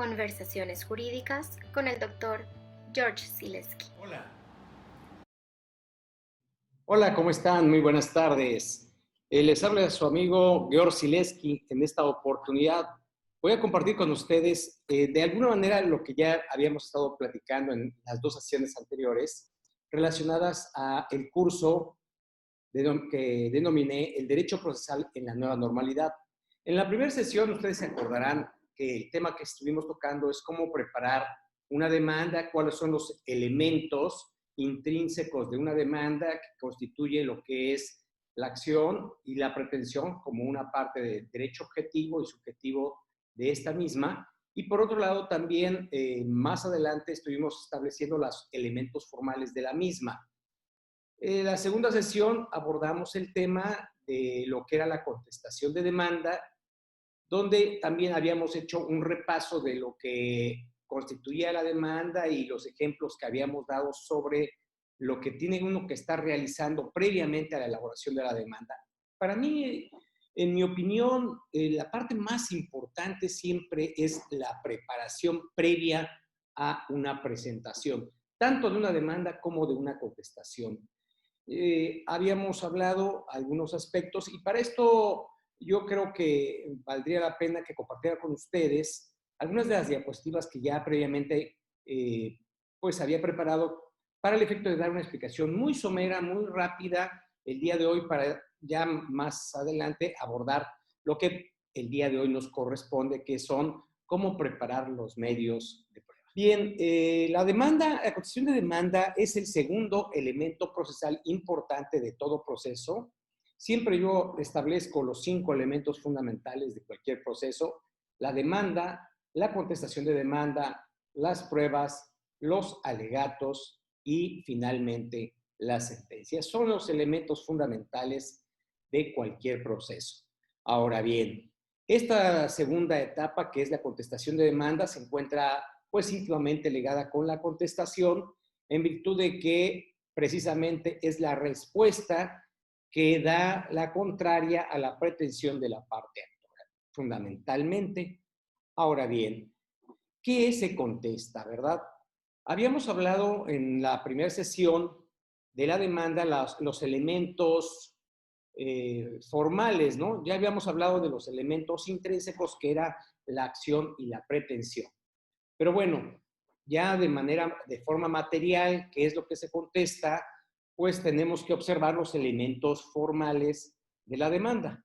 Conversaciones jurídicas con el Dr. George Sileski. Hola, ¿cómo están? Muy buenas tardes. Les habla su amigo George Sileski. En esta oportunidad voy a compartir con ustedes de alguna manera lo que ya habíamos estado platicando en las dos sesiones anteriores relacionadas a el curso que denominé el Derecho Procesal en la Nueva Normalidad. En la primera sesión ustedes se acordarán que el tema que estuvimos tocando es cómo preparar una demanda, cuáles son los elementos intrínsecos de una demanda que constituye lo que es la acción y la pretensión como una parte del derecho objetivo y subjetivo de esta misma. Y por otro lado, también más adelante estuvimos estableciendo los elementos formales de la misma. En la segunda sesión abordamos el tema de lo que era la contestación de demanda, donde también habíamos hecho un repaso de lo que constituía la demanda y los ejemplos que habíamos dado sobre lo que tiene uno que estar realizando previamente a la elaboración de la demanda. Para mí, en mi opinión, la parte más importante siempre es la preparación previa a una presentación, tanto de una demanda como de una contestación. Habíamos hablado algunos aspectos y para esto yo creo que valdría la pena que compartiera con ustedes algunas de las diapositivas que ya previamente pues había preparado para el efecto de dar una explicación muy somera, muy rápida el día de hoy para ya más adelante abordar lo que el día de hoy nos corresponde, que son cómo preparar los medios de prueba. Bien, la contestación de demanda es el segundo elemento procesal importante de todo proceso. Siempre yo establezco los 5 elementos fundamentales de cualquier proceso: la demanda, la contestación de demanda, las pruebas, los alegatos y finalmente la sentencia. Son los elementos fundamentales de cualquier proceso. Ahora bien, esta segunda etapa, que es la contestación de demanda, se encuentra pues íntimamente ligada con la contestación, en virtud de que precisamente es la respuesta que da la contraria a la pretensión de la parte actora, fundamentalmente. Ahora bien, ¿qué se contesta, verdad? Habíamos hablado en la primera sesión de la demanda los elementos formales, ¿no? Ya habíamos hablado de los elementos intrínsecos, que era la acción y la pretensión. Pero bueno, ya de forma material, ¿qué es lo que se contesta? Pues tenemos que observar los elementos formales de la demanda.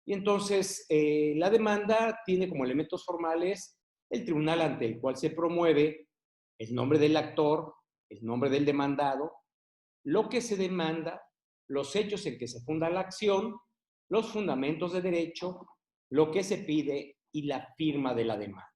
Y entonces, la demanda tiene como elementos formales el tribunal ante el cual se promueve, el nombre del actor, el nombre del demandado, lo que se demanda, los hechos en que se funda la acción, los fundamentos de derecho, lo que se pide y la firma de la demanda.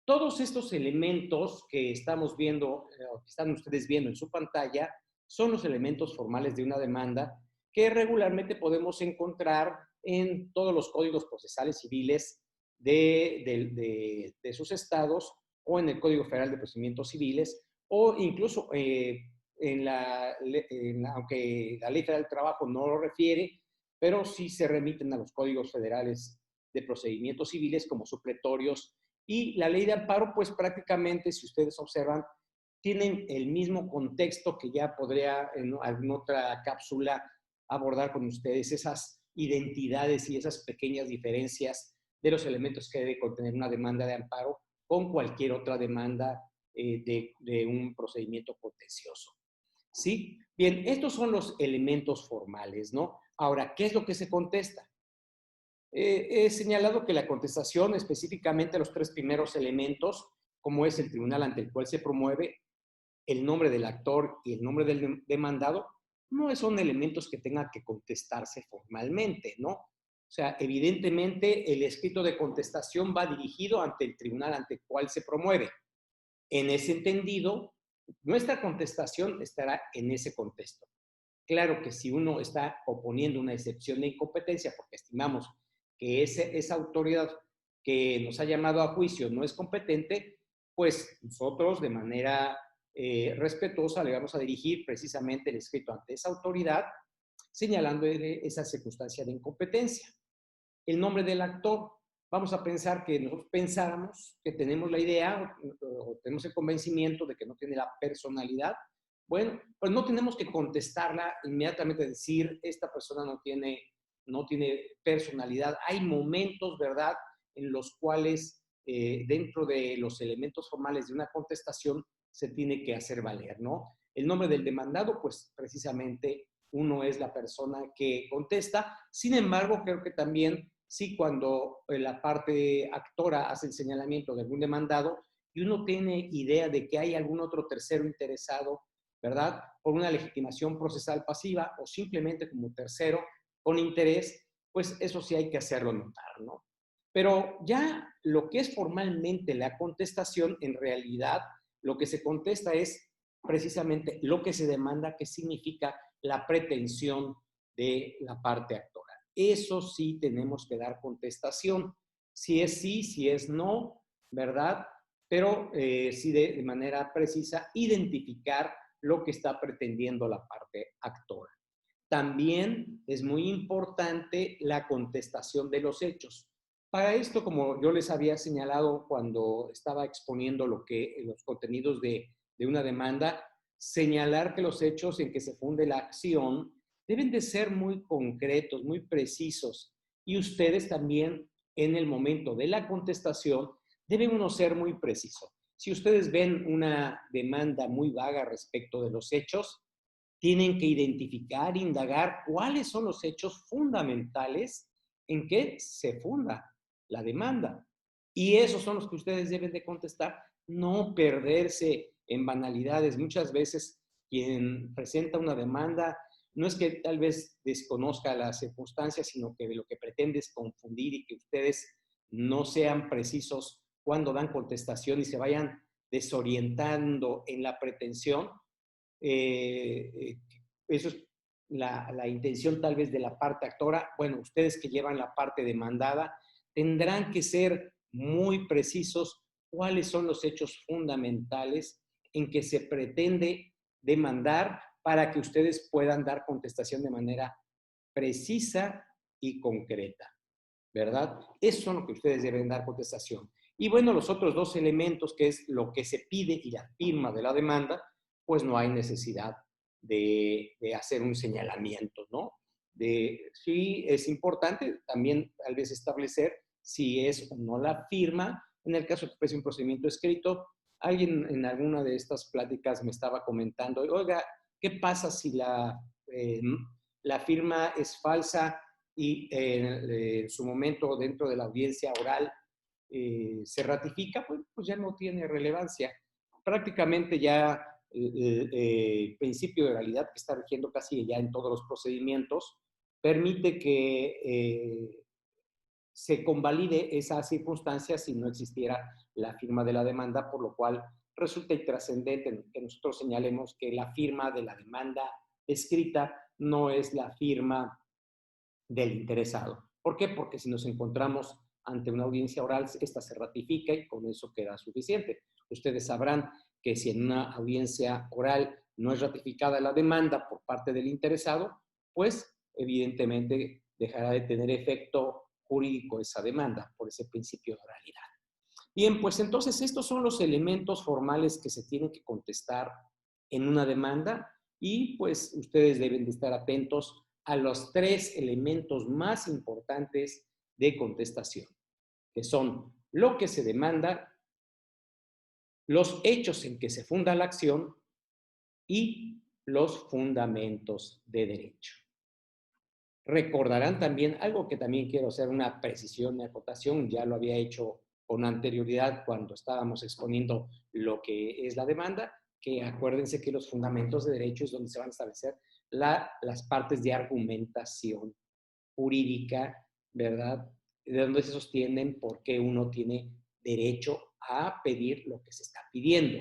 Todos estos elementos que estamos viendo, que están ustedes viendo en su pantalla, son los elementos formales de una demanda que regularmente podemos encontrar en todos los códigos procesales civiles de sus estados o en el Código Federal de Procedimientos Civiles o incluso aunque la Ley Federal del Trabajo no lo refiere, pero sí se remiten a los códigos federales de procedimientos civiles como supletorios. Y la ley de amparo, pues prácticamente, si ustedes observan, tienen el mismo contexto que ya podría en alguna otra cápsula abordar con ustedes, esas identidades y esas pequeñas diferencias de los elementos que debe contener una demanda de amparo con cualquier otra demanda de un procedimiento contencioso. ¿Sí? Bien, estos son los elementos formales, ¿no? Ahora, ¿qué es lo que se contesta? He señalado que la contestación, específicamente los 3 primeros elementos, como es el tribunal ante el cual se promueve, el nombre del actor y el nombre del demandado, no son elementos que tengan que contestarse formalmente, ¿no? O sea, evidentemente el escrito de contestación va dirigido ante el tribunal ante el cual se promueve. En ese entendido, nuestra contestación estará en ese contexto. Claro que si uno está oponiendo una excepción de incompetencia porque estimamos que esa autoridad que nos ha llamado a juicio no es competente, pues nosotros de manera respetuosa le vamos a dirigir precisamente el escrito ante esa autoridad, señalando esa circunstancia de incompetencia. El nombre del actor, vamos a pensar que nosotros pensáramos que tenemos la idea o tenemos el convencimiento de que no tiene la personalidad. Bueno, pues no tenemos que contestarla inmediatamente, decir, esta persona no tiene personalidad. Hay momentos, ¿verdad?, en los cuales dentro de los elementos formales de una contestación se tiene que hacer valer, ¿no? El nombre del demandado, pues precisamente uno es la persona que contesta. Sin embargo, creo que también sí, cuando la parte actora hace el señalamiento de algún demandado y uno tiene idea de que hay algún otro tercero interesado, ¿verdad?, por una legitimación procesal pasiva o simplemente como tercero con interés, pues eso sí hay que hacerlo notar, ¿no? Pero ya lo que es formalmente la contestación, en realidad, lo que se contesta es precisamente lo que se demanda, que significa la pretensión de la parte actora. Eso sí tenemos que dar contestación. Si es sí, si es no, ¿verdad? Pero sí de manera precisa identificar lo que está pretendiendo la parte actora. También es muy importante la contestación de los hechos. Para esto, como yo les había señalado cuando estaba exponiendo los contenidos de una demanda, señalar que los hechos en que se funde la acción deben de ser muy concretos, muy precisos. Y ustedes también, en el momento de la contestación, deben uno ser muy preciso. Si ustedes ven una demanda muy vaga respecto de los hechos, tienen que identificar, indagar cuáles son los hechos fundamentales en que se funda la demanda. Y esos son los que ustedes deben de contestar, no perderse en banalidades. Muchas veces quien presenta una demanda no es que tal vez desconozca las circunstancias, sino que lo que pretende es confundir y que ustedes no sean precisos cuando dan contestación y se vayan desorientando en la pretensión. Eso es la intención tal vez de la parte actora. Bueno, ustedes que llevan la parte demandada tendrán que ser muy precisos cuáles son los hechos fundamentales en que se pretende demandar para que ustedes puedan dar contestación de manera precisa y concreta, ¿verdad? Eso es lo que ustedes deben dar contestación. Y bueno, los otros dos elementos, que es lo que se pide y la firma de la demanda, pues no hay necesidad de hacer un señalamiento, ¿no? Sí es importante también tal vez establecer si es o no la firma. En el caso de que fuese un procedimiento escrito, alguien en alguna de estas pláticas me estaba comentando, oiga, ¿qué pasa si la firma es falsa y en su momento dentro de la audiencia oral se ratifica? Pues ya no tiene relevancia. Prácticamente ya el principio de realidad que está rigiendo casi ya en todos los procedimientos permite que se convalide esa circunstancia si no existiera la firma de la demanda, por lo cual resulta intrascendente que nosotros señalemos que la firma de la demanda escrita no es la firma del interesado. ¿Por qué? Porque si nos encontramos ante una audiencia oral, esta se ratifica y con eso queda suficiente. Ustedes sabrán que si en una audiencia oral no es ratificada la demanda por parte del interesado, pues evidentemente dejará de tener efecto jurídico esa demanda por ese principio de oralidad. Bien, pues entonces estos son los elementos formales que se tienen que contestar en una demanda y pues ustedes deben de estar atentos a los tres elementos más importantes de contestación, que son lo que se demanda, los hechos en que se funda la acción y los fundamentos de derecho. Recordarán también algo que también quiero hacer una precisión y acotación, ya lo había hecho con anterioridad cuando estábamos exponiendo lo que es la demanda, que acuérdense que los fundamentos de derecho es donde se van a establecer las partes de argumentación jurídica, ¿verdad? De donde se sostienen por qué uno tiene derecho a pedir lo que se está pidiendo.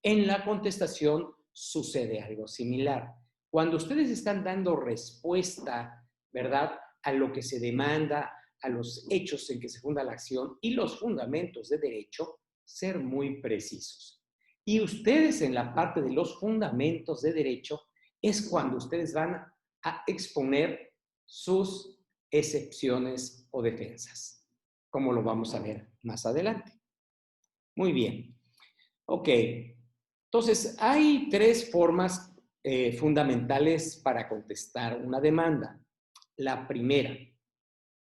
En la contestación sucede algo similar. Cuando ustedes están dando respuesta, ¿verdad?, a lo que se demanda, a los hechos en que se funda la acción y los fundamentos de derecho, ser muy precisos. Y ustedes en la parte de los fundamentos de derecho es cuando ustedes van a exponer sus excepciones o defensas. como lo vamos a ver más adelante. Muy bien. Ok. Entonces, hay tres formas fundamentales para contestar una demanda. La primera,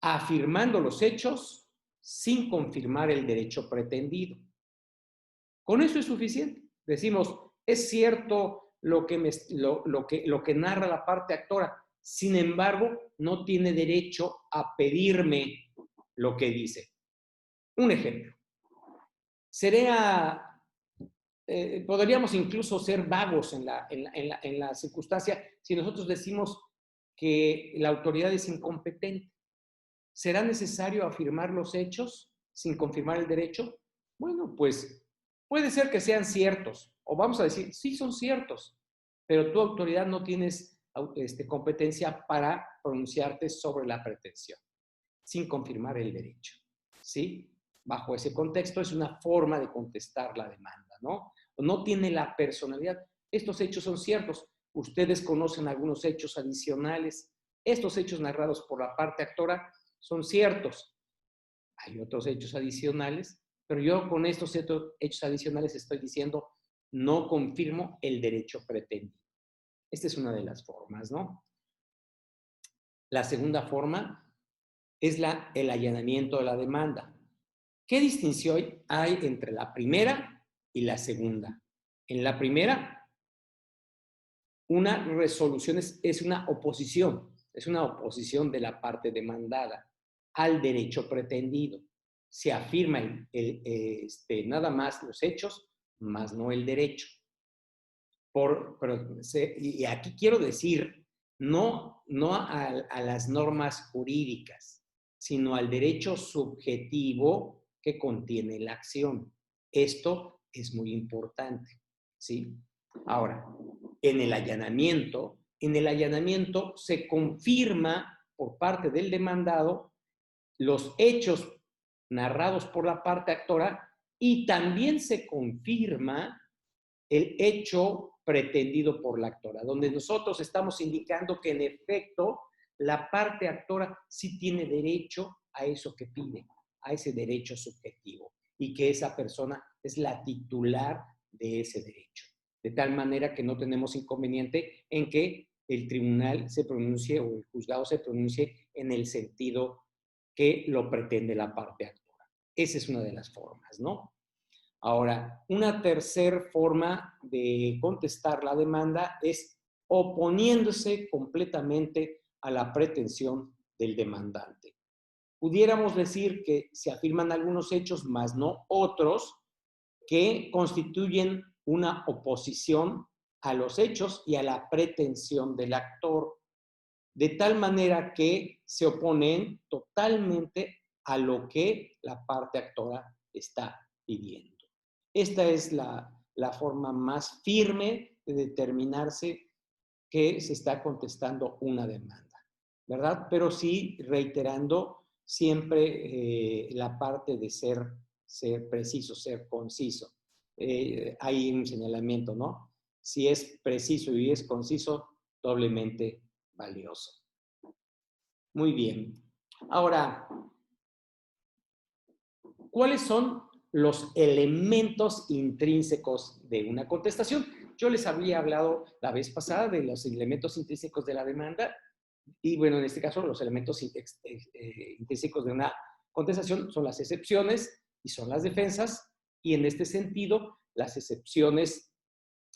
afirmando los hechos sin confirmar el derecho pretendido. Con eso es suficiente. Decimos, es cierto lo que narra la parte actora, sin embargo, no tiene derecho a pedirme lo que dice. Un ejemplo. Podríamos incluso ser vagos en la circunstancia si nosotros decimos que la autoridad es incompetente. ¿Será necesario afirmar los hechos sin confirmar el derecho? Bueno, pues puede ser que sean ciertos, o vamos a decir, sí son ciertos, pero tu autoridad no tienes competencia para pronunciarte sobre la pretensión, sin confirmar el derecho, ¿sí? Bajo ese contexto es una forma de contestar la demanda, ¿no? No tiene la personalidad. Estos hechos son ciertos. Ustedes conocen algunos hechos adicionales. Estos hechos narrados por la parte actora son ciertos. Hay otros hechos adicionales, pero yo con estos hechos adicionales estoy diciendo no confirmo el derecho pretendido. Esta es una de las formas, ¿no? La segunda forma es el allanamiento de la demanda. ¿Qué distinción hay entre la primera y la segunda? En la primera, una resolución es una oposición de la parte demandada al derecho pretendido. Se afirma nada más los hechos, más no el derecho. Y aquí quiero decir, no a las normas jurídicas, sino al derecho subjetivo que contiene la acción. Esto es muy importante, ¿sí? Ahora, en el allanamiento se confirma por parte del demandado los hechos narrados por la parte actora y también se confirma el hecho pretendido por la actora, donde nosotros estamos indicando que en efecto la parte actora sí tiene derecho a eso que pide, a ese derecho subjetivo, y que esa persona es la titular de ese derecho. De tal manera que no tenemos inconveniente en que el tribunal se pronuncie o el juzgado se pronuncie en el sentido que lo pretende la parte actora. Esa es una de las formas, ¿no? Ahora, una tercera forma de contestar la demanda es oponiéndose completamente a la pretensión del demandante. Pudiéramos decir que se afirman algunos hechos, más no otros, que constituyen una oposición a los hechos y a la pretensión del actor, de tal manera que se oponen totalmente a lo que la parte actora está pidiendo. Esta es la forma más firme de determinarse que se está contestando una demanda, ¿verdad? Pero sí reiterando siempre la parte de ser preciso, ser conciso. Hay un señalamiento, ¿no? Si es preciso y es conciso, doblemente valioso. Muy bien. Ahora, ¿cuáles son los elementos intrínsecos de una contestación? Yo les había hablado la vez pasada de los elementos intrínsecos de la demanda y, bueno, en este caso los elementos intrínsecos de una contestación son las excepciones y son las defensas, y en este sentido las excepciones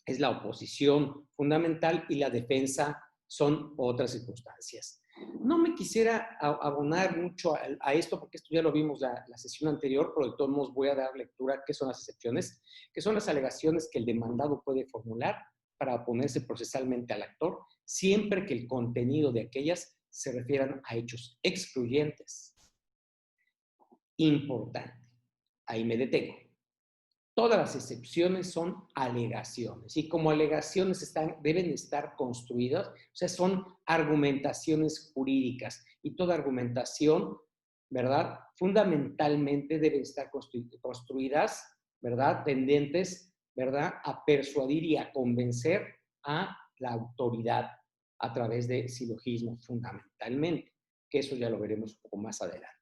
es la oposición fundamental y la defensa son otras circunstancias. No me quisiera abonar mucho a esto porque esto ya lo vimos la sesión anterior, pero de todos modos voy a dar lectura a qué son las excepciones, que son las alegaciones que el demandado puede formular para oponerse procesalmente al actor, siempre que el contenido de aquellas se refieran a hechos excluyentes. Importante. Ahí me detengo. Todas las excepciones son alegaciones y como alegaciones deben estar construidas, o sea, son argumentaciones jurídicas y toda argumentación, ¿verdad? Fundamentalmente deben estar construidas, ¿verdad? Tendentes, ¿verdad? A persuadir y a convencer a la autoridad a través de silogismo fundamentalmente, que eso ya lo veremos un poco más adelante.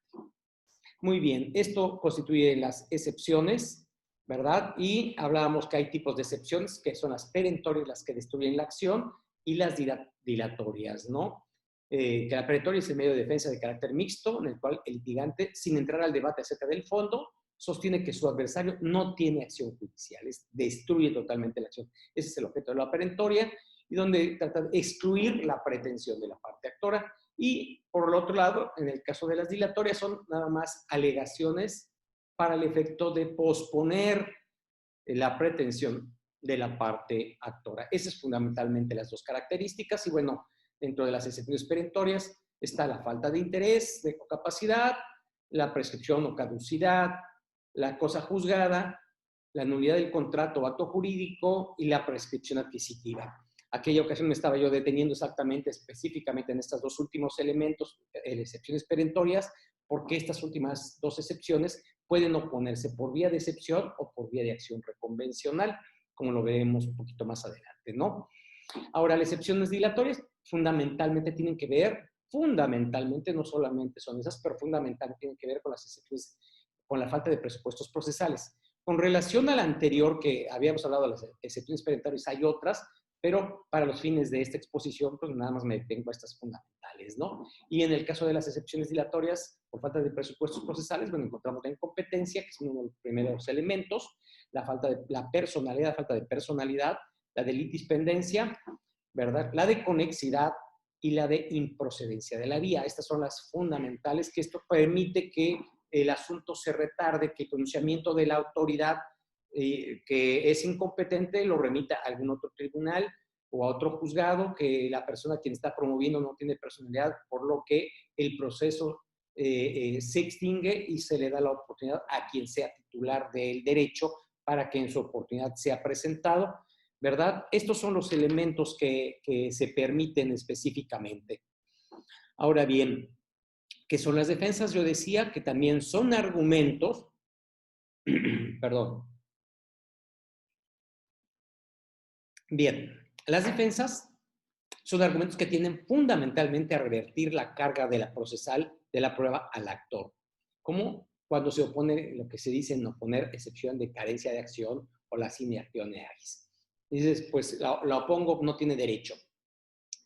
Muy bien, esto constituye las excepciones, ¿verdad? Y hablábamos que hay tipos de excepciones, que son las perentorias, las que destruyen la acción, y las dilatorias, ¿no? Que la perentoria es el medio de defensa de carácter mixto, en el cual el litigante, sin entrar al debate acerca del fondo, sostiene que su adversario no tiene acción judicial, destruye totalmente la acción. Ese es el objeto de la perentoria, y donde trata de excluir la pretensión de la parte actora. Y por el otro lado, en el caso de las dilatorias, son nada más alegaciones para el efecto de posponer la pretensión de la parte actora. Esas son fundamentalmente las dos características. Y bueno, dentro de las excepciones perentorias está la falta de interés, de capacidad, la prescripción o caducidad, la cosa juzgada, la nulidad del contrato o acto jurídico y la prescripción adquisitiva. Aquella ocasión me estaba yo deteniendo exactamente, específicamente en estos dos últimos elementos, excepciones perentorias, porque estas últimas dos excepciones pueden oponerse por vía de excepción o por vía de acción reconvencional, como lo veremos un poquito más adelante, ¿no? Ahora, las excepciones dilatorias fundamentalmente tienen que ver, fundamentalmente, no solamente son esas, pero fundamentalmente tienen que ver con las excepciones, con la falta de presupuestos procesales. Con relación a la anterior que habíamos hablado de las excepciones perentorias, hay otras, pero para los fines de esta exposición, pues nada más me detengo a estas fundamentales, ¿no? Y en el caso de las excepciones dilatorias, por falta de presupuestos procesales, bueno, encontramos la incompetencia, que es uno de los primeros elementos, la falta de la personalidad, la de litispendencia, ¿verdad? La de conexidad y la de improcedencia de la vía. Estas son las fundamentales, que esto permite que el asunto se retarde, que el pronunciamiento de la autoridad que es incompetente lo remita a algún otro tribunal o a otro juzgado, que la persona quien está promoviendo no tiene personalidad, por lo que el proceso se extingue y se le da la oportunidad a quien sea titular del derecho para que en su oportunidad sea presentado, ¿verdad? Estos son los elementos que se permiten específicamente. Ahora bien, ¿qué son las defensas? Yo decía que también son argumentos, perdón. Bien, las defensas son argumentos que tienden fundamentalmente a revertir la carga de la procesal de la prueba al actor, como cuando se opone lo que se dice en oponer excepción de carencia de acción o la sine actione agis. Dices, pues la opongo, no tiene derecho,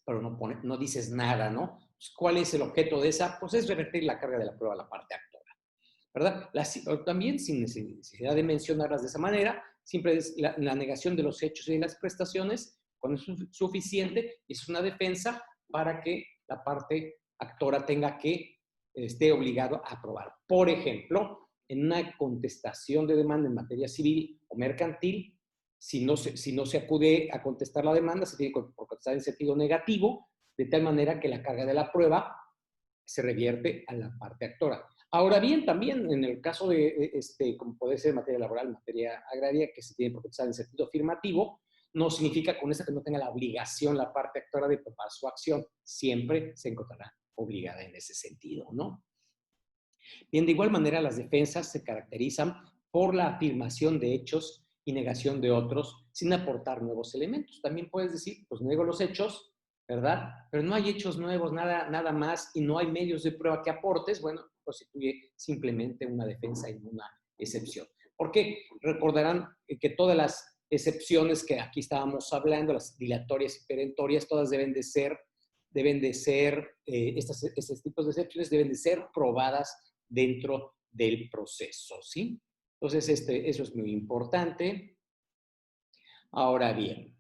pero no dices nada, ¿no? Pues, ¿cuál es el objeto de esa? Pues es revertir la carga de la prueba a la parte actora, ¿verdad? También, sin necesidad de mencionarlas de esa manera, siempre es la negación de los hechos y de las prestaciones, cuando es suficiente, es una defensa para que la parte actora tenga que, esté obligado a aprobar. Por ejemplo, en una contestación de demanda en materia civil o mercantil, si no se acude a contestar la demanda, se tiene que contestar en sentido negativo, de tal manera que la carga de la prueba se revierte a la parte actora. Ahora bien, también en el caso de, como puede ser materia laboral, materia agraria, que se tiene que contestar en sentido afirmativo, no significa con eso que no tenga la obligación la parte actora de probar su acción. Siempre se encontrará obligada en ese sentido, ¿no? Bien, de igual manera, las defensas se caracterizan por la afirmación de hechos y negación de otros sin aportar nuevos elementos. También puedes decir, pues niego los hechos, ¿verdad? Pero no hay hechos nuevos, nada más, y no hay medios de prueba que aportes, bueno, constituye simplemente una defensa y una excepción. ¿Por qué? Recordarán que todas las excepciones que aquí estábamos hablando, las dilatorias y perentorias, todas deben de ser, estos tipos de excepciones deben de ser probadas dentro del proceso, ¿sí? Entonces, eso es muy importante. Ahora bien,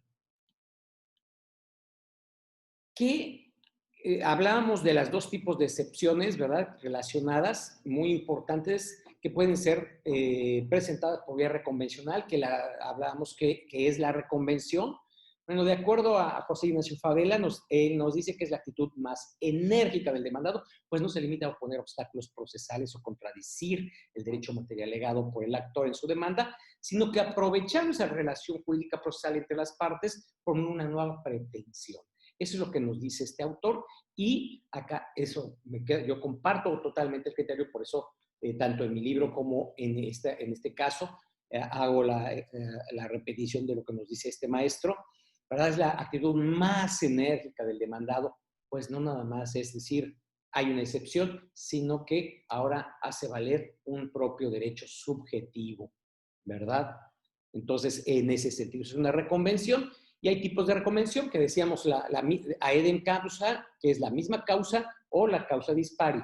hablábamos de las dos tipos de excepciones, ¿verdad? Relacionadas, muy importantes, que pueden ser presentadas por vía reconvencional, que hablábamos que es la reconvención. Bueno, de acuerdo a José Ignacio Favela, él nos dice que es la actitud más enérgica del demandado, pues no se limita a oponer obstáculos procesales o contradecir el derecho material legado por el actor en su demanda, sino que aprovechando esa relación jurídica procesal entre las partes por una nueva pretensión. Eso es lo que nos dice este autor, y acá yo comparto totalmente el criterio, por eso tanto en mi libro como en este caso hago la repetición de lo que nos dice este maestro, ¿verdad? Es la actitud más enérgica del demandado, pues no nada más es decir, hay una excepción, sino que ahora hace valer un propio derecho subjetivo, ¿verdad? Entonces, en ese sentido, es una reconvención y hay tipos de reconvención que decíamos la aedem causa, que es la misma causa o la causa dispari.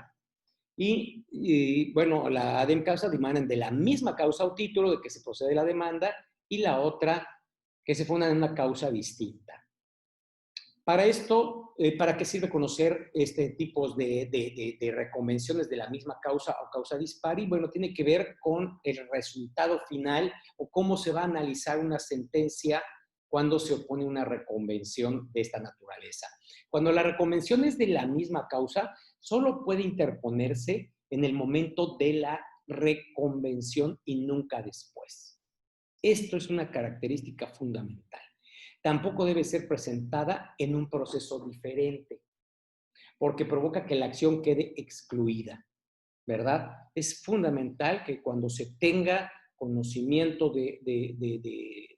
Bueno, la adem causa dimanan de la misma causa o título de que se procede la demanda y la otra que se funda en una causa distinta. Para esto, ¿para qué sirve conocer este tipos de reconvenciones de la misma causa o causa dispari? Bueno, tiene que ver con el resultado final o cómo se va a analizar una sentencia cuando se opone una reconvención de esta naturaleza. Cuando la reconvención es de la misma causa, solo puede interponerse en el momento de la reconvención y nunca después. Esto es una característica fundamental. Tampoco debe ser presentada en un proceso diferente, porque provoca que la acción quede excluida, ¿verdad? Es fundamental que cuando se tenga conocimiento de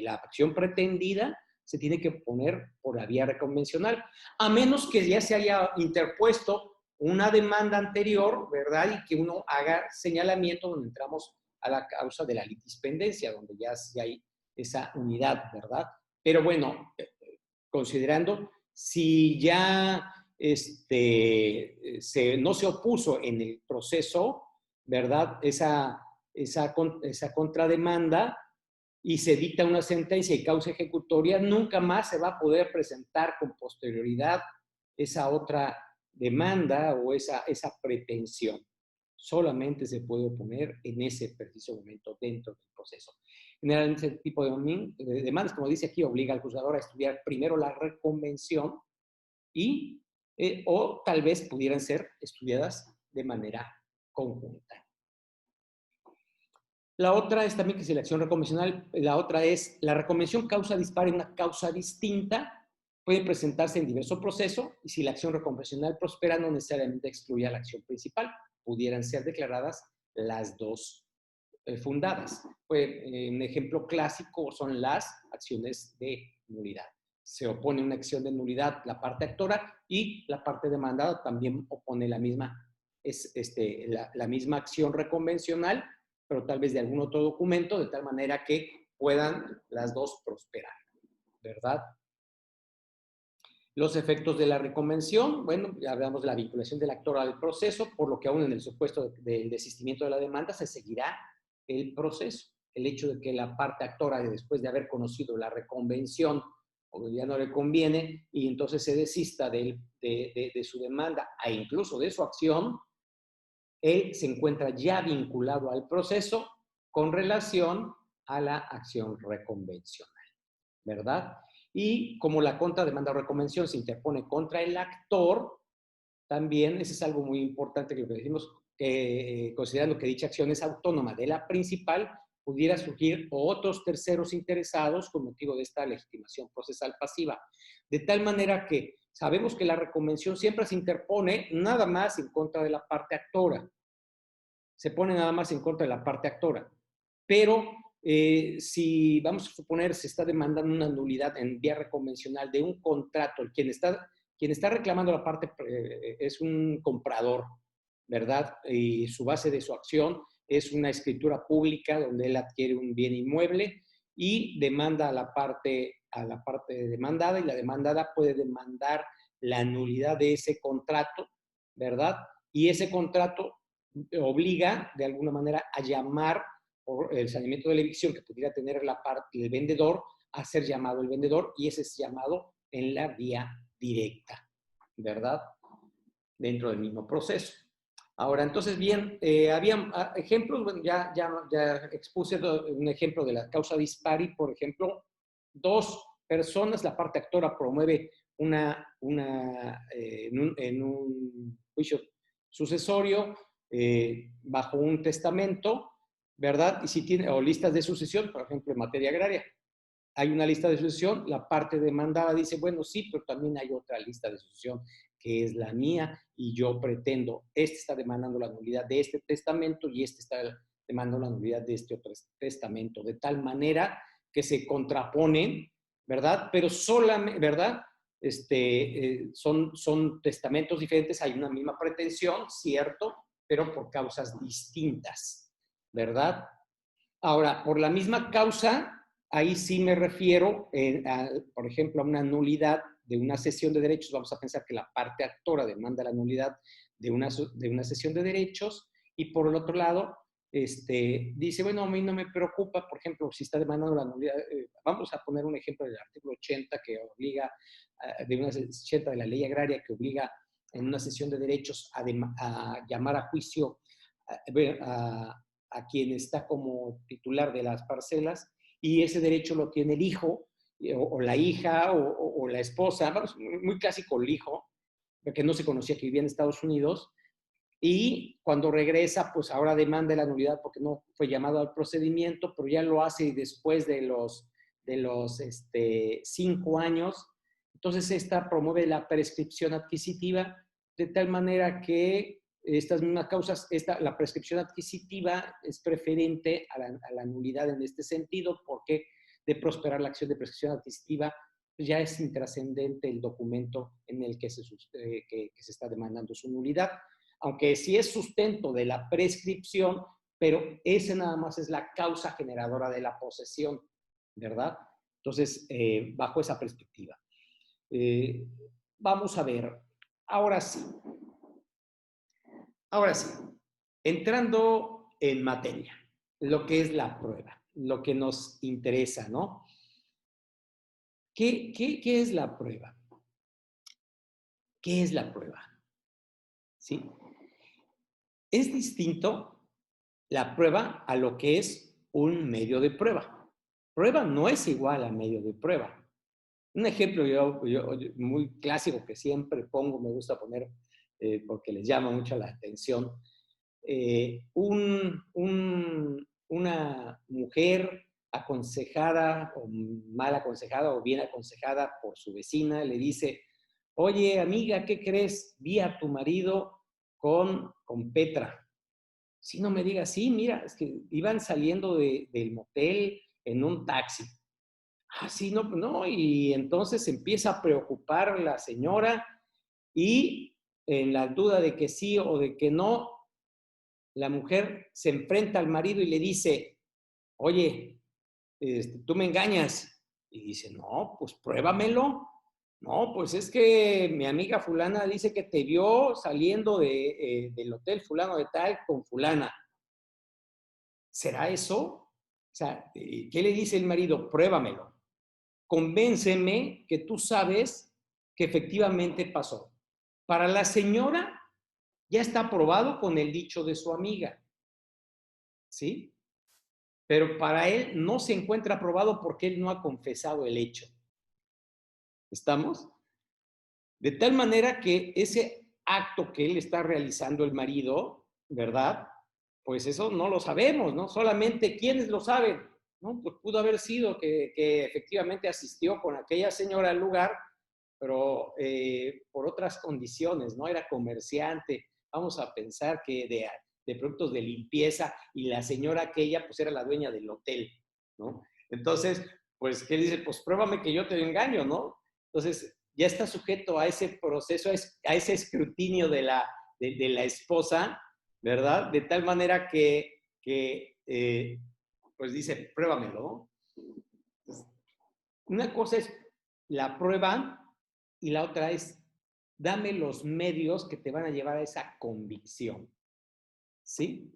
la acción pretendida, se tiene que poner por la vía convencional, a menos que ya se haya interpuesto una demanda anterior, ¿verdad? Y que uno haga señalamiento donde entramos a la causa de la litispendencia, donde ya hay esa unidad, ¿verdad? Pero bueno, considerando, si ya no se opuso en el proceso, ¿verdad? Esa contrademanda y se dicta una sentencia y causa ejecutoria, nunca más se va a poder presentar con posterioridad esa otra demanda o esa pretensión. Solamente se puede oponer en ese preciso momento dentro del proceso. Generalmente ese tipo de demandas, como dice aquí, obliga al juzgador a estudiar primero la reconvención o tal vez pudieran ser estudiadas de manera conjunta. La otra es también que si la acción reconvencional, la otra es la reconvención causa dispar en una causa distinta, puede presentarse en diverso proceso y si la acción reconvencional prospera no necesariamente excluye a la acción principal, pudieran ser declaradas las dos fundadas. Un ejemplo clásico son las acciones de nulidad. Se opone una acción de nulidad la parte actora y la parte demandada también opone la misma acción reconvencional, pero tal vez de algún otro documento, de tal manera que puedan las dos prosperar, ¿verdad? Los efectos de la reconvención, bueno, ya hablamos de la vinculación del actor al proceso, por lo que aún en el supuesto del desistimiento de la demanda se seguirá el proceso. El hecho de que la parte actora, después de haber conocido la reconvención, o ya no le conviene, y entonces se desista de su demanda e incluso de su acción, él se encuentra ya vinculado al proceso con relación a la acción reconvencional, ¿verdad? Y como la contrademanda o reconvención se interpone contra el actor, también, eso es algo muy importante que lo que decimos, considerando que dicha acción es autónoma de la principal, pudiera surgir otros terceros interesados con motivo de esta legitimación procesal pasiva. De tal manera que sabemos que la reconvención siempre se interpone nada más en contra de la parte actora. Se pone nada más en contra de la parte actora. Pero si vamos a suponer se está demandando una nulidad en vía reconvencional de un contrato, quien está reclamando la parte es un comprador, ¿verdad? Y su base de su acción es una escritura pública donde él adquiere un bien inmueble y demanda a la parte demandada y la demandada puede demandar la nulidad de ese contrato, ¿verdad? Y ese contrato obliga de alguna manera a llamar por el saneamiento de la evicción que pudiera tener la parte del vendedor, a ser llamado el vendedor y ese es llamado en la vía directa, ¿verdad? Dentro del mismo proceso. Ahora, entonces, bien, había ejemplos, bueno, ya expuse un ejemplo de la causa dispari, por ejemplo, dos personas, la parte actora promueve en un juicio sucesorio bajo un testamento, ¿verdad? Y si tiene, o listas de sucesión, por ejemplo, en materia agraria, hay una lista de sucesión, la parte demandada dice, bueno, sí, pero también hay otra lista de sucesión que es la mía y yo pretendo, este está demandando la nulidad de este testamento y este está demandando la nulidad de este otro testamento, de tal manera que se contraponen, ¿verdad? Pero solamente, ¿verdad? son testamentos diferentes, hay una misma pretensión, cierto, pero por causas distintas, ¿verdad? Ahora, por la misma causa, ahí sí me refiero, por ejemplo, a una nulidad de una cesión de derechos. Vamos a pensar que la parte actora demanda la nulidad de una cesión de derechos y por el otro lado, dice, bueno, a mí no me preocupa, por ejemplo, si está demandando la nulidad, vamos a poner un ejemplo del artículo 80 que obliga, de una 80 de la ley agraria que obliga en una cesión de derechos a llamar a juicio a quien está como titular de las parcelas y ese derecho lo tiene el hijo o la hija o la esposa, vamos, muy clásico el hijo, que no se conocía que vivía en Estados Unidos, y cuando regresa, pues ahora demanda la nulidad porque no fue llamado al procedimiento, pero ya lo hace después de los 5 años. Entonces, esta promueve la prescripción adquisitiva de tal manera que estas mismas causas, la prescripción adquisitiva es preferente a la nulidad en este sentido, porque de prosperar la acción de prescripción adquisitiva, pues ya es intrascendente el documento en el que se está demandando su nulidad, aunque sí es sustento de la prescripción, pero ese nada más es la causa generadora de la posesión, ¿verdad? Entonces, bajo esa perspectiva. Vamos a ver, ahora sí, entrando en materia, lo que es la prueba, lo que nos interesa, ¿no? ¿Qué es la prueba? ¿Qué es la prueba? ¿Sí? Es distinto la prueba a lo que es un medio de prueba. Prueba no es igual a medio de prueba. Un ejemplo muy clásico que siempre pongo, me gusta poner porque les llama mucho la atención. Una mujer aconsejada o mal aconsejada o bien aconsejada por su vecina le dice, oye amiga, ¿qué crees? Vi a tu marido con Petra. Sí, no me digas, sí, mira, es que iban saliendo del motel en un taxi. Ah, sí, no, y entonces empieza a preocupar la señora y en la duda de que sí o de que no, la mujer se enfrenta al marido y le dice, oye, tú me engañas. Y dice, no, pues pruébamelo. No, pues es que mi amiga fulana dice que te vio saliendo del hotel fulano de tal con fulana. ¿Será eso? O sea, ¿qué le dice el marido? Pruébamelo. Convénceme que tú sabes que efectivamente pasó. Para la señora ya está probado con el dicho de su amiga, ¿sí? Pero para él no se encuentra probado porque él no ha confesado el hecho. ¿Estamos? De tal manera que ese acto que él está realizando el marido, ¿verdad? Pues eso no lo sabemos, ¿no? Solamente quienes lo saben, ¿no? Pues pudo haber sido que efectivamente asistió con aquella señora al lugar, pero por otras condiciones, ¿no? Era comerciante, vamos a pensar que de productos de limpieza y la señora aquella pues era la dueña del hotel, ¿no? Entonces, pues, ¿qué dice? Pues pruébame que yo te engaño, ¿no? Entonces, ya está sujeto a ese proceso, a ese escrutinio de la esposa, ¿verdad? De tal manera que pues dice, pruébamelo, ¿no? Entonces, una cosa es la prueba y la otra es, dame los medios que te van a llevar a esa convicción, ¿sí?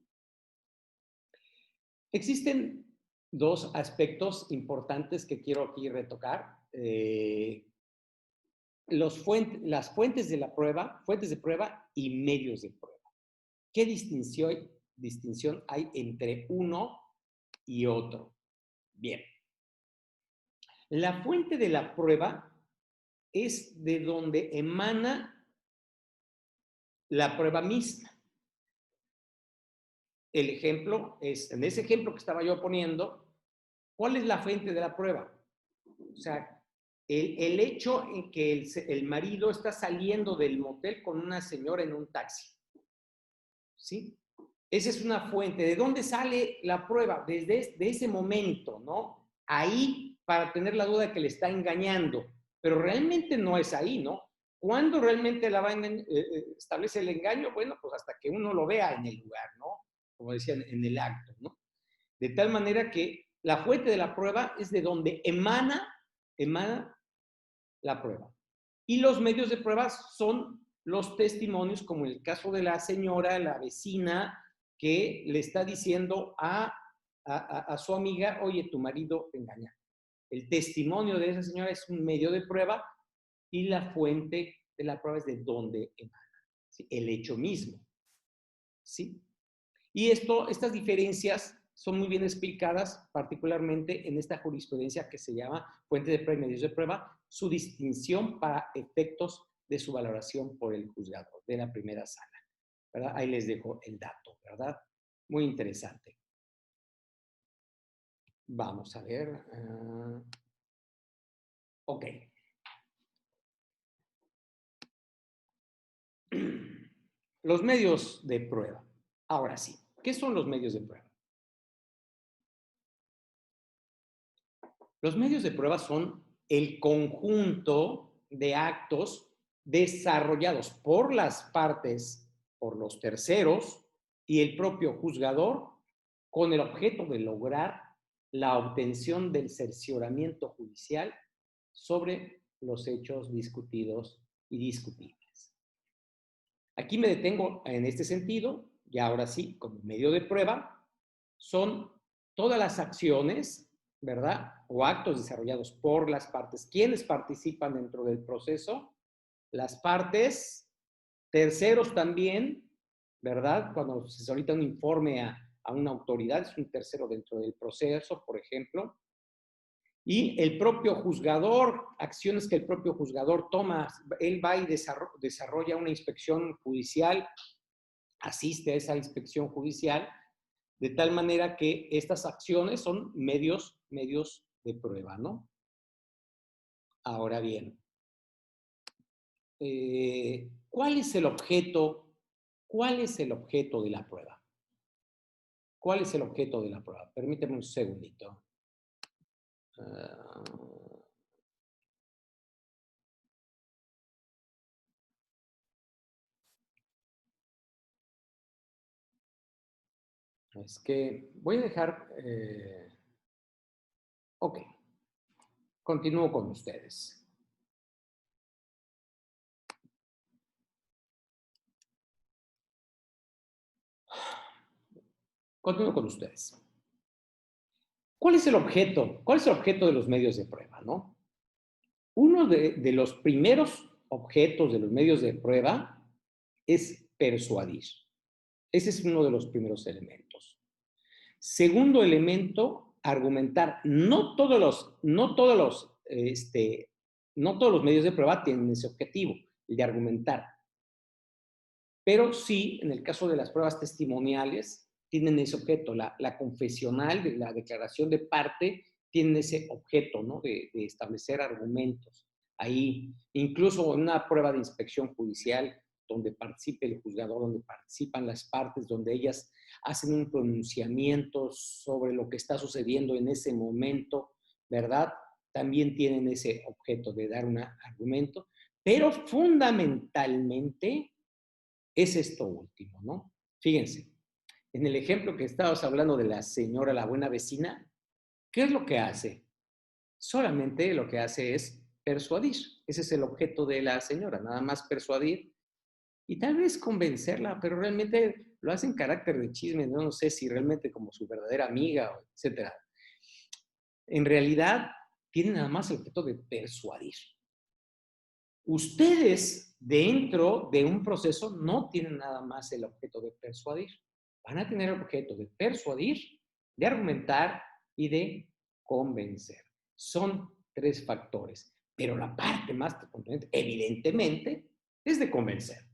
Existen dos aspectos importantes que quiero aquí retocar. Las fuentes de prueba y medios de prueba. ¿Qué distinción hay entre uno y otro? Bien. La fuente de la prueba es de donde emana la prueba misma. El ejemplo es, en ese ejemplo que estaba yo poniendo, ¿cuál es la fuente de la prueba? O sea, el hecho en que el marido está saliendo del motel con una señora en un taxi. ¿Sí? Esa es una fuente. ¿De dónde sale la prueba? Desde ese momento, ¿no? Ahí, para tener la duda de que le está engañando. pero realmente no es ahí, ¿no? ¿Cuándo realmente establece el engaño? Bueno, pues hasta que uno lo vea en el lugar, ¿no? Como decían, en el acto, ¿no? De tal manera que la fuente de la prueba es de donde emana la prueba. Y los medios de prueba son los testimonios, como en el caso de la señora, la vecina, que le está diciendo a su amiga, oye, tu marido te engaña. El testimonio de esa señora es un medio de prueba y la fuente de la prueba es de dónde emana, ¿sí? El hecho mismo, ¿sí? Y estas diferencias son muy bien explicadas, particularmente en esta jurisprudencia que se llama fuente de prueba y medios de prueba, su distinción para efectos de su valoración por el juzgador de la primera sala, ¿verdad? Ahí les dejo el dato, ¿verdad? Muy interesante. Vamos a ver. Ok. Los medios de prueba. Ahora sí, ¿qué son los medios de prueba? Los medios de prueba son el conjunto de actos desarrollados por las partes, por los terceros y el propio juzgador con el objeto de lograr la obtención del cercioramiento judicial sobre los hechos discutidos y discutibles. Aquí me detengo en este sentido, y ahora sí, como medio de prueba, son todas las acciones, ¿verdad? O actos desarrollados por las partes. ¿Quiénes participan dentro del proceso? Las partes, terceros también, ¿verdad? Cuando se solicita un informe a una autoridad, es un tercero dentro del proceso, por ejemplo. Y el propio juzgador, acciones que el propio juzgador toma, él va y desarrolla una inspección judicial, asiste a esa inspección judicial, de tal manera que estas acciones son medios de prueba, ¿no? Ahora bien, ¿cuál es el objeto? ¿Cuál es el objeto de la prueba? ¿Cuál es el objeto de la prueba? Permíteme un segundito. Es que voy a dejar... ok, continúo con ustedes. Continúo con ustedes. ¿Cuál es el objeto? ¿Cuál es el objeto de los medios de prueba, no? Uno de los primeros objetos de los medios de prueba es persuadir. Ese es uno de los primeros elementos. Segundo elemento, argumentar. No todos los medios de prueba tienen ese objetivo, el de argumentar. Pero sí, en el caso de las pruebas testimoniales, tienen ese objeto. La confesional, de la declaración de parte, tienen ese objeto, ¿no? De establecer argumentos. Ahí, incluso en una prueba de inspección judicial, donde participe el juzgador, donde participan las partes, donde ellas hacen un pronunciamiento sobre lo que está sucediendo en ese momento, ¿verdad? También tienen ese objeto de dar un argumento, pero fundamentalmente es esto último, ¿no? Fíjense, en el ejemplo que estabas hablando de la señora, la buena vecina, ¿qué es lo que hace? Solamente lo que hace es persuadir. Ese es el objeto de la señora, nada más persuadir y tal vez convencerla, pero realmente lo hace en carácter de chisme, no sé si realmente como su verdadera amiga, etcétera. En realidad, tiene nada más el objeto de persuadir. Ustedes, dentro de un proceso, no tienen nada más el objeto de persuadir. Van a tener el objeto de persuadir, de argumentar y de convencer. Son tres factores. Pero la parte más contundente, evidentemente, es de convencer,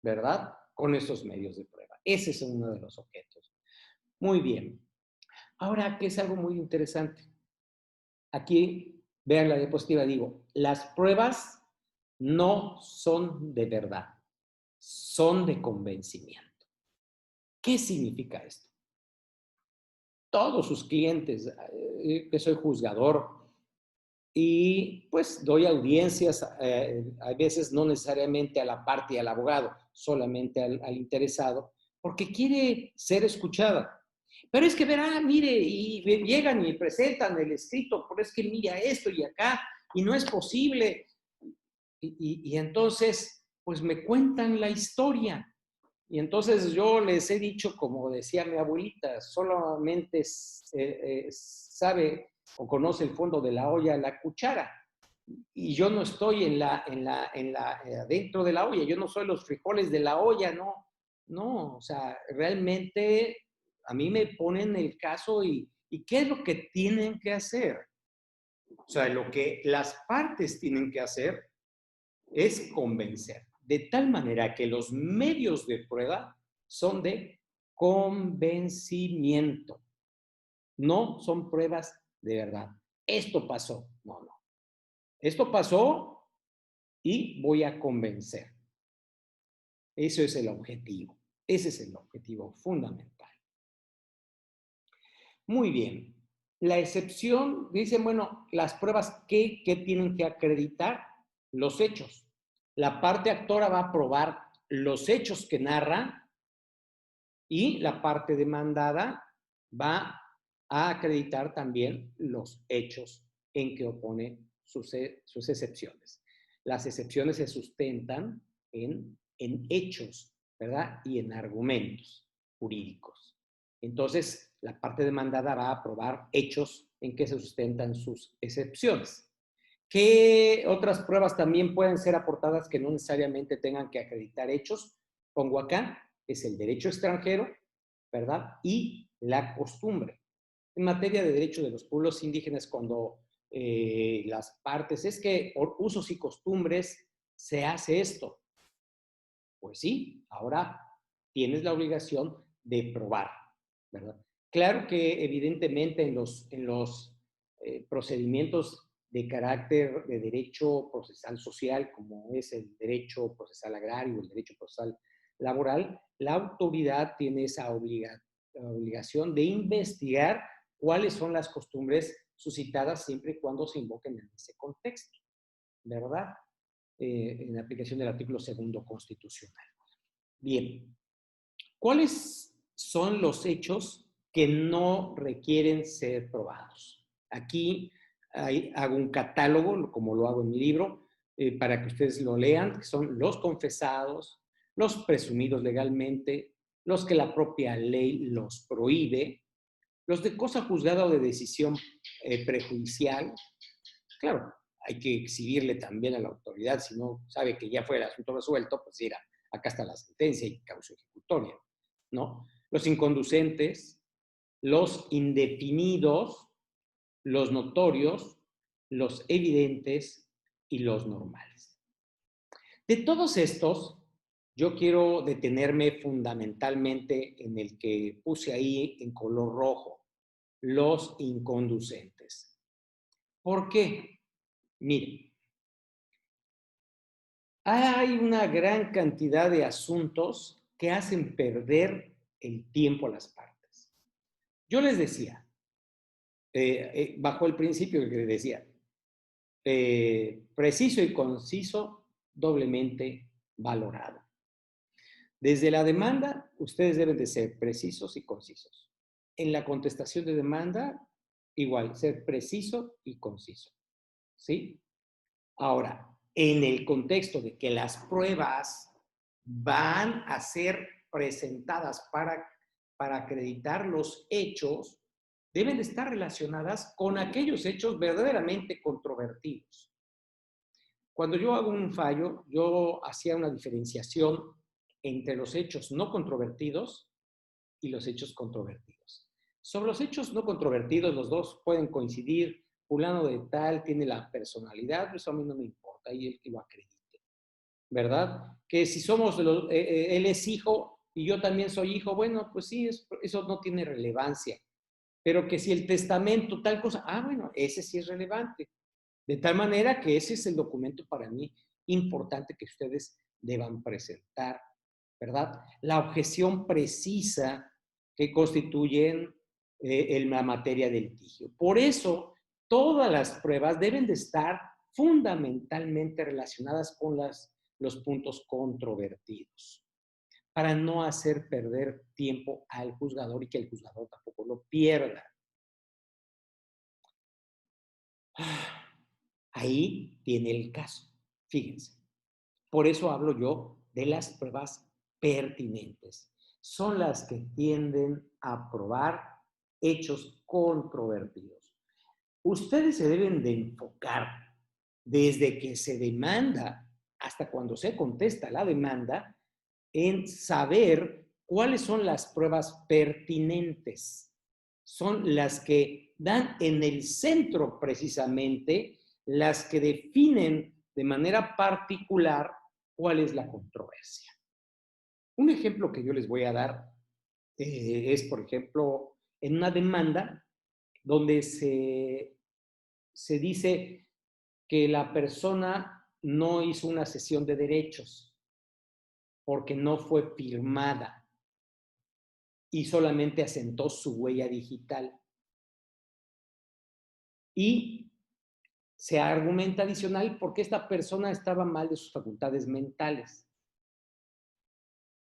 ¿verdad? Con esos medios de prueba. Ese es uno de los objetos. Muy bien. Ahora, ¿qué es algo muy interesante? Aquí, vean la diapositiva, digo, las pruebas no son de verdad, son de convencimiento. ¿Qué significa esto? Todos sus clientes, que soy juzgador, y pues doy audiencias, a veces no necesariamente a la parte y al abogado, solamente al interesado, porque quiere ser escuchada. Pero es que verá, mire, y llegan y presentan el escrito, pero es que mira esto y acá, y no es posible. Y entonces, pues me cuentan la historia. Y entonces yo les he dicho, como decía mi abuelita, solamente sabe o conoce el fondo de la olla la cuchara. Y yo no estoy dentro de la olla, yo no soy los frijoles de la olla, no, no, o sea, realmente a mí me ponen el caso y ¿qué es lo que tienen que hacer? O sea, lo que las partes tienen que hacer es convencer, de tal manera que los medios de prueba son de convencimiento, no son pruebas de verdad. Esto pasó, no, no. Esto pasó y voy a convencer. Eso es el objetivo. Ese es el objetivo fundamental. Muy bien. La excepción, dicen, bueno, las pruebas, ¿qué tienen que acreditar? Los hechos. La parte actora va a probar los hechos que narra y la parte demandada va a acreditar también los hechos en que opone sus excepciones. Las excepciones se sustentan en hechos, ¿verdad? Y en argumentos jurídicos. Entonces, la parte demandada va a probar hechos en que se sustentan sus excepciones. ¿Qué otras pruebas también pueden ser aportadas que no necesariamente tengan que acreditar hechos? Pongo acá, es el derecho extranjero, ¿verdad? Y la costumbre. En materia de derecho de los pueblos indígenas, cuando las partes, es que por usos y costumbres se hace esto. Pues sí, ahora tienes la obligación de probar, ¿verdad? Claro que evidentemente en los procedimientos de carácter de derecho procesal social, como es el derecho procesal agrario, el derecho procesal laboral, la autoridad tiene esa obligación de investigar cuáles son las costumbres suscitadas siempre y cuando se invoquen en ese contexto, ¿verdad? En aplicación del artículo segundo constitucional. Bien, ¿cuáles son los hechos que no requieren ser probados? Aquí hago un catálogo, como lo hago en mi libro, para que ustedes lo lean, que son los confesados, los presumidos legalmente, los que la propia ley los prohíbe, los de cosa juzgada o de decisión prejudicial. Claro, hay que exhibirle también a la autoridad, si no sabe que ya fue el asunto resuelto, pues dirá, acá está la sentencia y causa ejecutoria, ¿no? Los inconducentes, los indefinidos, los notorios, los evidentes y los normales. De todos estos, yo quiero detenerme fundamentalmente en el que puse ahí en color rojo, los inconducentes. ¿Por qué? Miren, hay una gran cantidad de asuntos que hacen perder el tiempo a las partes. Yo les decía, bajo el principio que les decía, preciso y conciso, doblemente valorado. Desde la demanda, ustedes deben de ser precisos y concisos. En la contestación de demanda, igual, ser preciso y conciso. ¿Sí? Ahora, en el contexto de que las pruebas van a ser presentadas para acreditar los hechos, deben de estar relacionadas con aquellos hechos verdaderamente controvertidos. Cuando yo hago un fallo, yo hacía una diferenciación entre los hechos no controvertidos y los hechos controvertidos. Sobre los hechos no controvertidos, los dos pueden coincidir. Fulano de tal tiene la personalidad, pues a mí no me importa, y él que lo acredite, ¿verdad? Que si somos, él es hijo y yo también soy hijo, bueno, pues sí, eso no tiene relevancia. Pero que si el testamento, tal cosa, bueno, ese sí es relevante. De tal manera que ese es el documento para mí importante que ustedes deban presentar, ¿verdad? La objeción precisa que constituyen la materia del litigio. Por eso, todas las pruebas deben de estar fundamentalmente relacionadas con los puntos controvertidos, para no hacer perder tiempo al juzgador y que el juzgador tampoco lo pierda. Ahí tiene el caso, fíjense. Por eso hablo yo de las pruebas pertinentes. Son las que tienden a probar hechos controvertidos. Ustedes se deben de enfocar desde que se demanda hasta cuando se contesta la demanda en saber cuáles son las pruebas pertinentes. Son las que dan en el centro precisamente, las que definen de manera particular cuál es la controversia. Un ejemplo que yo les voy a dar es, por ejemplo, en una demanda donde se dice que la persona no hizo una cesión de derechos porque no fue firmada y solamente asentó su huella digital. Y se argumenta adicional porque esta persona estaba mal de sus facultades mentales.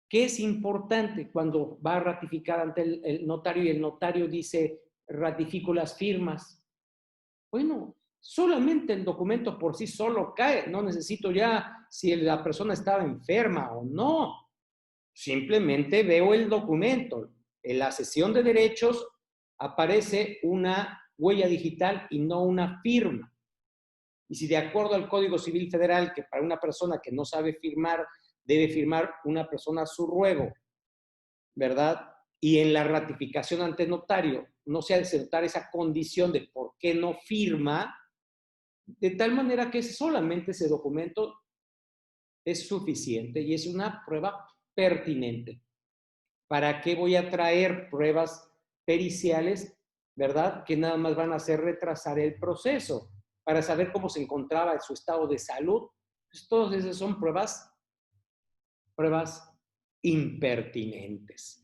¿Qué es importante cuando va a ratificar ante el notario y el notario dice ratifico las firmas? Bueno, solamente el documento por sí solo cae, no necesito ya si la persona estaba enferma o no. Simplemente veo el documento. En la cesión de derechos aparece una huella digital y no una firma. Y si de acuerdo al Código Civil Federal, que para una persona que no sabe firmar, debe firmar una persona a su ruego, ¿verdad? Y en la ratificación ante notario no se ha de aceptar esa condición de por qué no firma, de tal manera que solamente ese documento es suficiente y es una prueba pertinente. ¿Para qué voy a traer pruebas periciales, verdad? Que nada más van a hacer retrasar el proceso para saber cómo se encontraba en su estado de salud. Pues todas esas son pruebas impertinentes.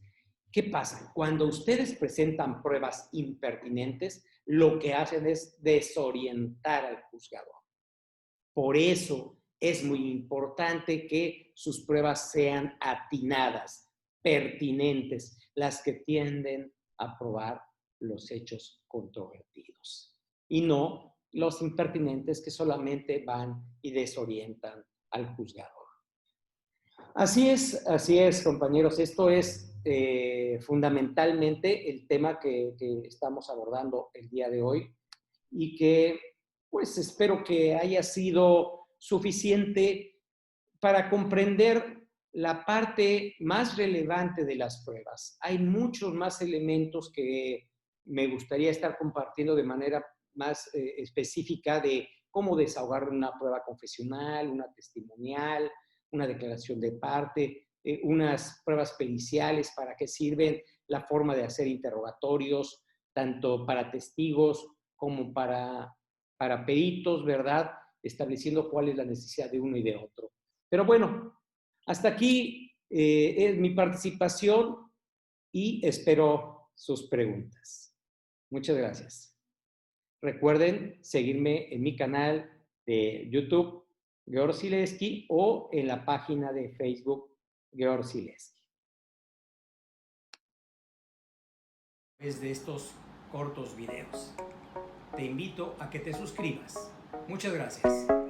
¿Qué pasa? Cuando ustedes presentan pruebas impertinentes, lo que hacen es desorientar al juzgador. Por eso es muy importante que sus pruebas sean atinadas, pertinentes, las que tienden a probar los hechos controvertidos. Y no los impertinentes que solamente van y desorientan al juzgador. Así es, compañeros. Esto es fundamentalmente el tema que estamos abordando el día de hoy y que pues espero que haya sido suficiente para comprender la parte más relevante de las pruebas. Hay muchos más elementos que me gustaría estar compartiendo de manera más específica de cómo desahogar una prueba confesional, una testimonial, una declaración de parte, unas pruebas periciales, para qué sirven, la forma de hacer interrogatorios, tanto para testigos como para peritos, ¿verdad? Estableciendo cuál es la necesidad de uno y de otro. Pero bueno, hasta aquí es mi participación y espero sus preguntas. Muchas gracias. Recuerden seguirme en mi canal de YouTube, Georg Sileski, o en la página de Facebook, Georg Sileski. De estos cortos videos. Te invito a que te suscribas. Muchas gracias.